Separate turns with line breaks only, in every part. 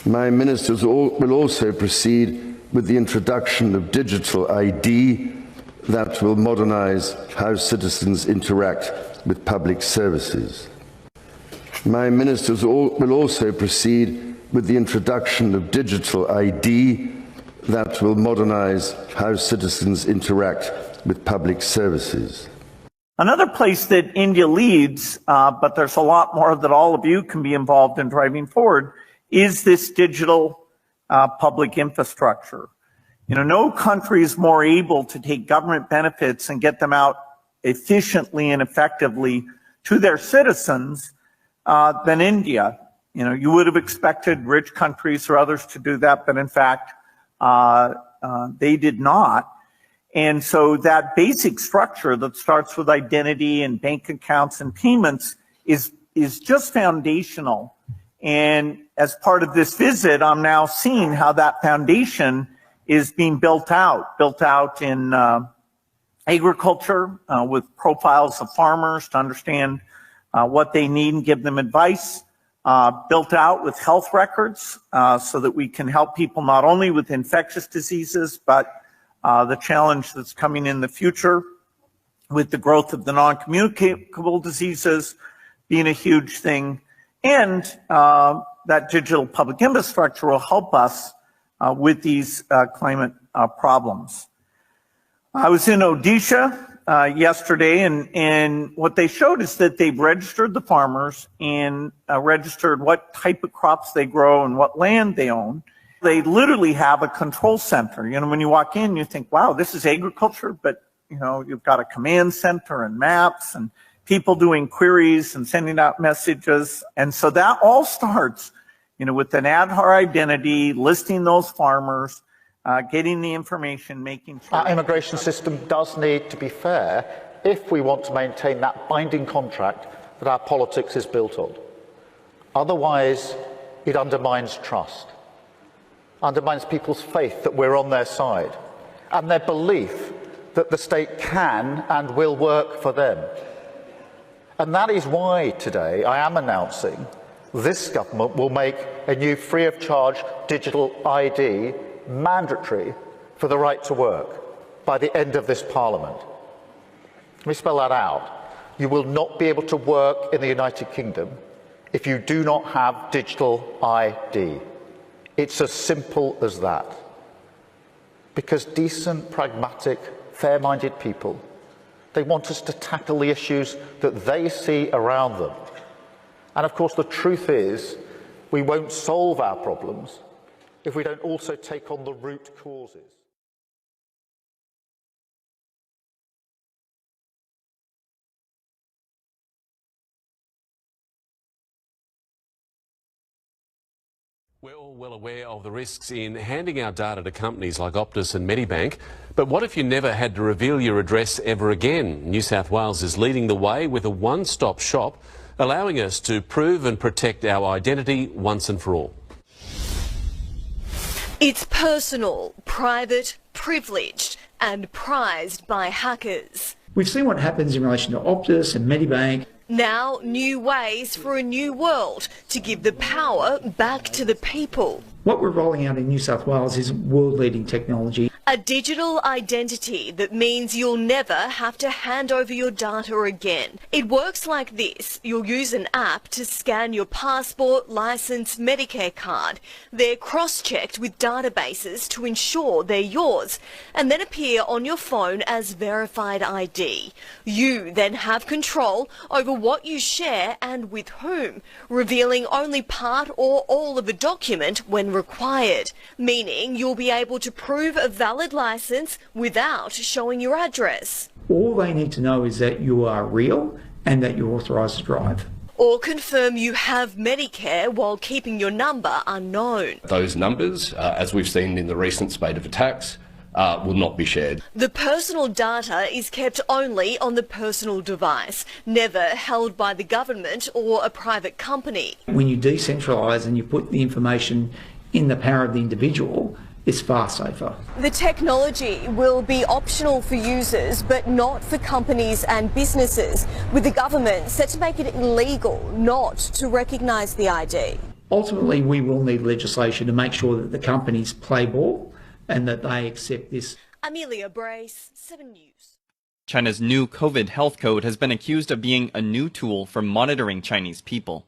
My ministers will also proceed with the introduction of digital ID that will modernise how citizens interact with public services. My ministers will also proceed with the introduction of digital ID that will modernise how citizens interact with public services.
Another place that India leads, but there's a lot more that all of you can be involved in driving forward, is this digital public infrastructure. You know, no country is more able to take government benefits and get them out efficiently and effectively to their citizens than India. You know, you would have expected rich countries or others to do that, but in fact, they did not. And so that basic structure that starts with identity and bank accounts and payments is just foundational. And as part of this visit, I'm now seeing how that foundation is being built out in agriculture with profiles of farmers to understand what they need and give them advice, built out with health records so that we can help people not only with infectious diseases, but the challenge that's coming in the future with the growth of the non-communicable diseases being a huge thing. And that digital public infrastructure will help us with these climate problems. I was in Odisha yesterday, and what they showed is that they've registered the farmers and registered what type of crops they grow and what land they own. They literally have a control center. You know, when you walk in, you think, wow, this is agriculture, but, you know, you've got a command center and maps and people doing queries and sending out messages. And so that all starts, you know, with an Aadhaar identity, listing those farmers, getting the information, making sure.
Our immigration system does need to be fair if we want to maintain that binding contract that our politics is built on. Otherwise, it undermines trust, undermines people's faith that we're on their side, and their belief that the state can and will work for them. And that is why today I am announcing this government will make a new free-of-charge digital ID mandatory for the right to work by the end of this Parliament. Let me spell that out. You will not be able to work in the United Kingdom if you do not have digital ID. It's as simple as that. Because decent, pragmatic, fair-minded people, they want us to tackle the issues that they see around them. And of course, the truth is, we won't solve our problems if we don't also take on the root causes.
We're all well aware of the risks in handing our data to companies like Optus and Medibank, but what if you never had to reveal your address ever again? New South Wales is leading the way with a one-stop shop, allowing us to prove and protect our identity once and for all.
It's personal, private, privileged and prized by hackers.
We've seen what happens in relation to Optus and Medibank.
Now, new ways for a new world to give the power back to the people.
What we're rolling out in New South Wales is world-leading technology.
A digital identity that means you'll never have to hand over your data again. It works like this. You'll use an app to scan your passport, licence, Medicare card. They're cross-checked with databases to ensure they're yours and then appear on your phone as verified ID. You then have control over what you share and with whom, revealing only part or all of a document when required, meaning you'll be able to prove a valid licence without showing your address.
All they need to know is that you are real and that you're authorised to drive.
Or confirm you have Medicare while keeping your number unknown.
Those numbers, as we've seen in the recent spate of attacks, will not be shared.
The personal data is kept only on the personal device, never held by the government or a private company.
When you decentralise and you put the information in the power of the individual, it's far safer.
The technology will be optional for users, but not for companies and businesses, with the government set to make it illegal not to recognise the ID.
Ultimately, we will need legislation to make sure that the companies play ball and that they accept this.
Amelia Brace, 7 News.
China's new COVID health code has been accused of being a new tool for monitoring Chinese people.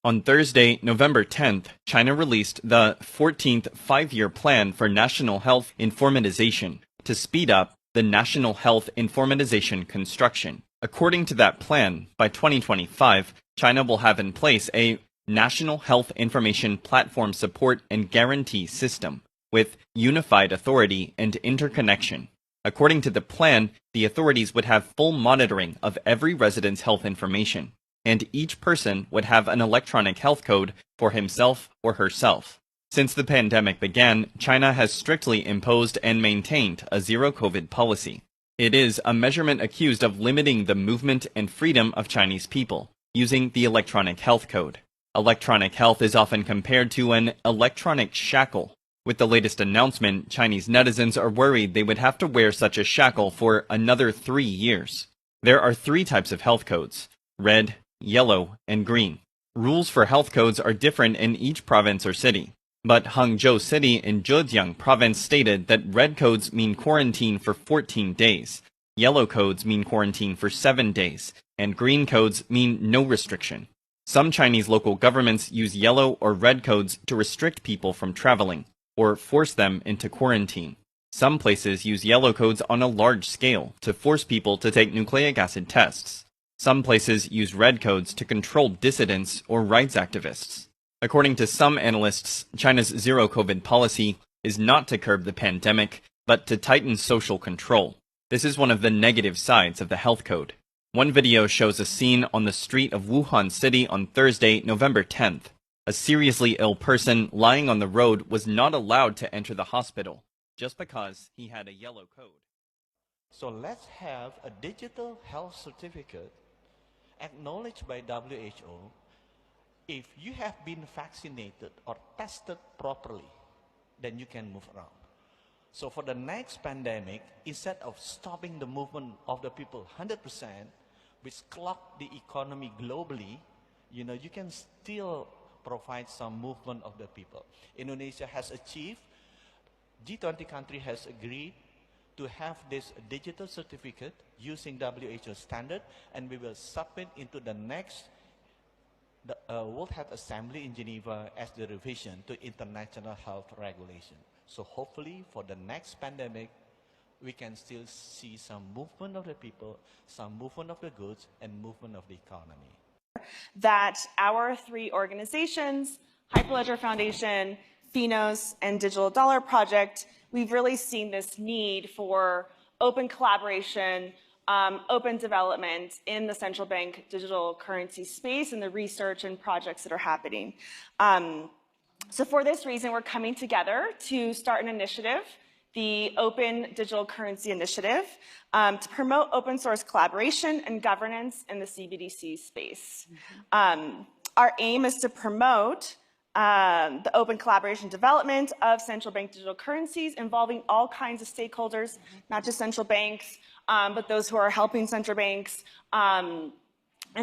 On Thursday, November 10th, China released the 14th five-year plan for national health informatization to speed up the national health informatization construction. According to that plan, by 2025, China will have in place a National Health Information Platform Support and Guarantee System with unified authority and interconnection. According to the plan, the authorities would have full monitoring of every resident's health information, and each person would have an electronic health code for himself or herself. Since the pandemic began, China has strictly imposed and maintained a zero-COVID policy. It is a measurement accused of limiting the movement and freedom of Chinese people using the electronic health code. Electronic health is often compared to an electronic shackle. With the latest announcement, Chinese netizens are worried they would have to wear such a shackle for another 3 years. There are 3 types of health codes: red, yellow, and green. Rules for health codes are different in each province or city. But Hangzhou City in Zhejiang province stated that red codes mean quarantine for 14 days, yellow codes mean quarantine for 7 days, and green codes mean no restriction. Some Chinese local governments use yellow or red codes to restrict people from traveling or force them into quarantine. Some places use yellow codes on a large scale to force people to take nucleic acid tests. Some places use red codes to control dissidents or rights activists. According to some analysts, China's zero-COVID policy is not to curb the pandemic, but to tighten social control. This is one of the negative sides of the health code. One video shows a scene on the street of Wuhan City on Thursday, November 10th. A seriously ill person lying on the road was not allowed to enter the hospital just because he had a yellow code.
So let's have a digital health certificate acknowledged by WHO if you have been vaccinated or tested properly, then you can move around. So for the next pandemic, instead of stopping the movement of the people 100%, which clogged the economy globally, you can still provide some movement of the people. Indonesia has achieved, G20 country has agreed to have this digital certificate using WHO standard, and we will submit into the next World Health Assembly in Geneva as the revision to international health regulation. So hopefully for the next pandemic, we can still see some movement of the people, some movement of the goods, and movement of the economy.
That our 3 organizations, Hyperledger Foundation, Finos, and Digital Dollar Project, we've really seen this need for open collaboration, open development in the central bank digital currency space and the research and projects that are happening. So for this reason, we're coming together to start an initiative, the Open Digital Currency Initiative, to promote open source collaboration and governance in the CBDC space. Our aim is to promote the open collaboration development of central bank digital currencies involving all kinds of stakeholders, not just central banks, but those who are helping central banks and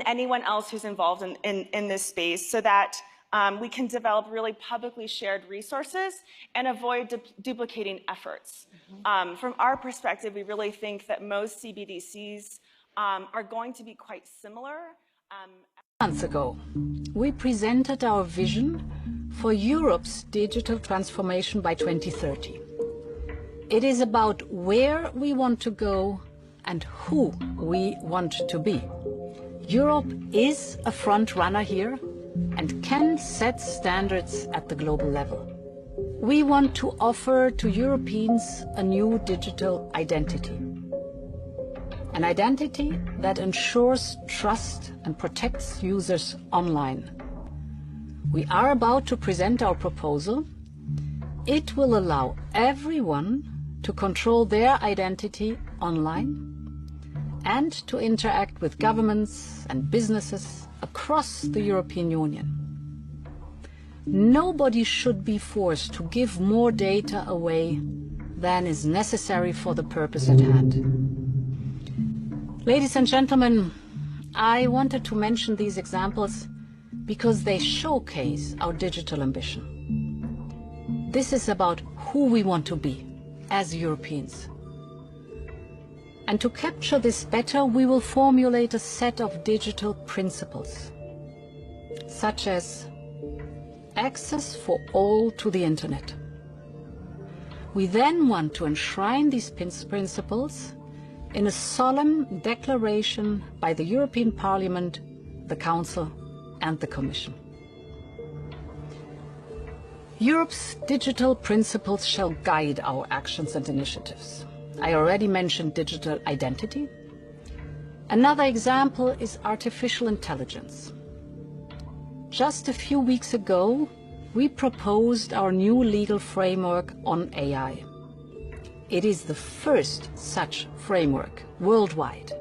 anyone else who's involved in this space, so that we can develop really publicly shared resources and avoid duplicating efforts. From our perspective, we really think that most CBDCs are going to be quite similar.
Months ago, we presented our vision for Europe's digital transformation by 2030. It is about where we want to go and who we want to be. Europe is a front runner here and can set standards at the global level. We want to offer to Europeans a new digital identity. An identity that ensures trust and protects users online. We are about to present our proposal. It will allow everyone to control their identity online and to interact with governments and businesses across the European Union. Nobody should be forced to give more data away than is necessary for the purpose at hand. Ladies and gentlemen, I wanted to mention these examples because they showcase our digital ambition. This is about who we want to be as Europeans. And to capture this better, we will formulate a set of digital principles, such as access for all to the internet. We then want to enshrine these principles in a solemn declaration by the European Parliament, the Council and the Commission. Europe's digital principles shall guide our actions and initiatives. I already mentioned digital identity. Another example is artificial intelligence. Just a few weeks ago, we proposed our new legal framework on AI. It is the first such framework worldwide.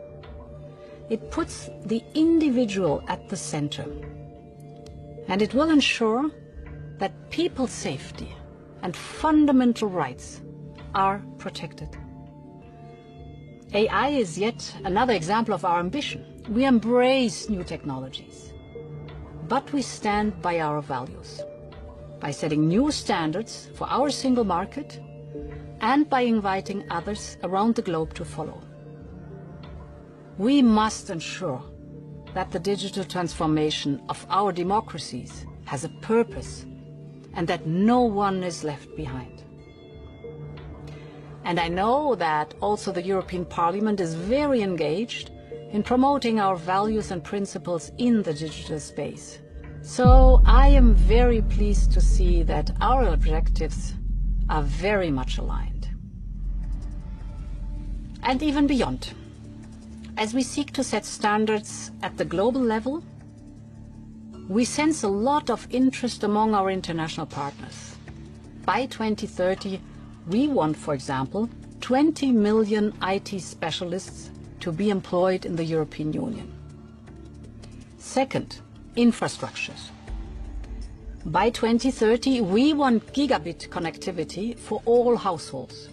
It puts the individual at the center, and it will ensure that people's safety and fundamental rights are protected. AI is yet another example of our ambition. We embrace new technologies, but we stand by our values, by setting new standards for our single market and by inviting others around the globe to follow. We must ensure that the digital transformation of our democracies has a purpose and that no one is left behind. And I know that also the European Parliament is very engaged in promoting our values and principles in the digital space. So I am very pleased to see that our objectives are very much aligned. And even beyond, as we seek to set standards at the global level, we sense a lot of interest among our international partners. By 2030, we want, for example, 20 million IT specialists to be employed in the European Union. Second, infrastructures. By 2030, we want gigabit connectivity for all households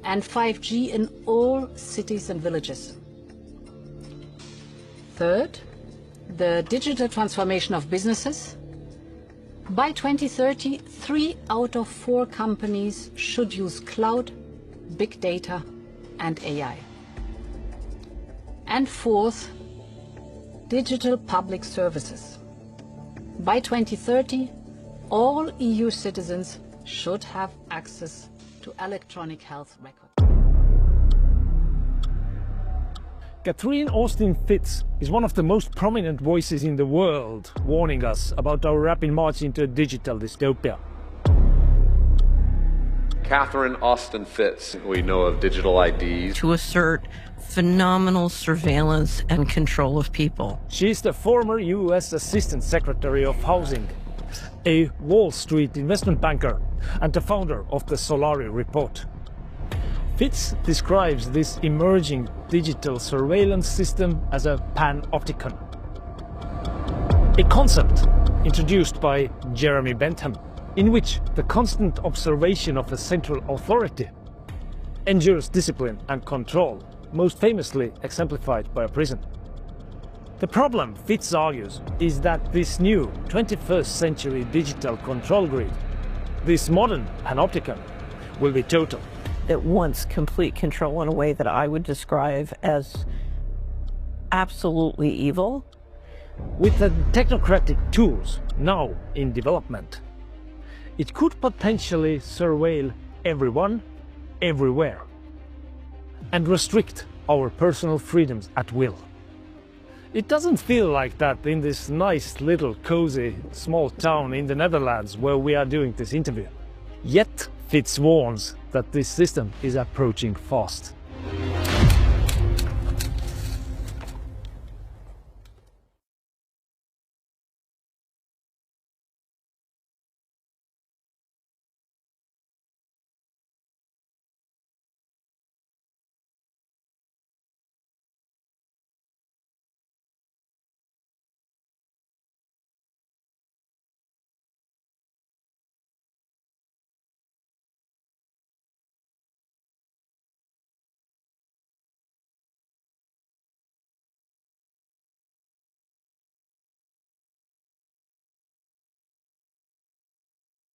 and 5G in all cities and villages. Third, the digital transformation of businesses. By 2030, 3 out of 4 companies should use cloud, big data, and AI. And fourth, digital public services. By 2030, all EU citizens should have access to electronic health records.
Catherine Austin Fitts is one of the most prominent voices in the world, warning us about our rapid march into a digital dystopia.
Catherine Austin Fitts, we know of digital IDs.
To assert phenomenal surveillance and control of people.
She is the former US Assistant Secretary of Housing, a Wall Street investment banker, and the founder of the Solari Report. Fitts describes this emerging digital surveillance system as a panopticon, a concept introduced by Jeremy Bentham, in which the constant observation of a central authority ensures discipline and control, most famously exemplified by a prison. The problem, Fitts argues, is that this new 21st century digital control grid, this modern panopticon, will be total.
It wants complete control in a way that I would describe as absolutely evil.
With the technocratic tools now in development, it could potentially surveil everyone, everywhere, and restrict our personal freedoms at will. It doesn't feel like that in this nice little cozy small town in the Netherlands where we are doing this interview. Yet Fitts warns that this system is approaching fast.